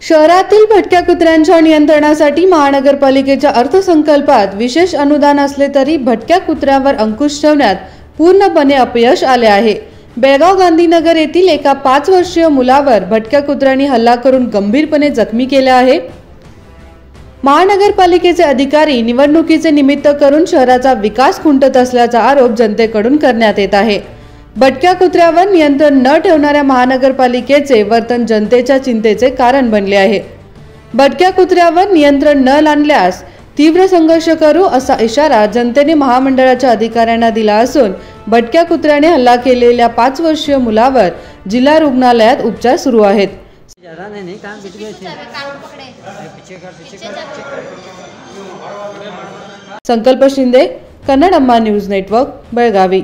शहरातील भटक्या कुत्र्यांच्या नियंत्रणासाठी महानगरपालिकेच्या अर्थसंकल्पात विशेष अनुदान असले तरी भटक्या कुत्र्यांवर अंकुश ठेवण्यात पूर्णपणे अपयश आले आहे। बेळगाव गांधीनगर येथील एका 5 वर्षीय मुलावर भटक्या कुत्र्यांनी हल्ला करून गंभीरपणे जखमी केले आहे। महानगरपालिकेचे अधिकारी निवडणुकीचे निमित्त करून शहराचा विकास खुंटत असल्याचा आरोप जनतेकडून करण्यात येत आहे। भटक्या कुत्र्यावर नियंत्रण न ठेवणाऱ्या महानगरपालिकेचे वर्तन जनतेच्या चिंतेचे कारण बनले आहे। भटक्या कुत्र्यावर नियंत्रण न आणल्यास तीव्र संघर्ष करू असा इशारा जनतेने महामंडळाच्या अधिकाऱ्यांना दिला असून भटक्या कुत्र्याने हल्ला केलेल्या 5 वर्षीय मुलावर जिल्हा रुग्णालयात उपचार सुरू आहेत। संकल्प शिंदे, कन्नड अम्मा न्यूज नेटवर्क, बेळगावी।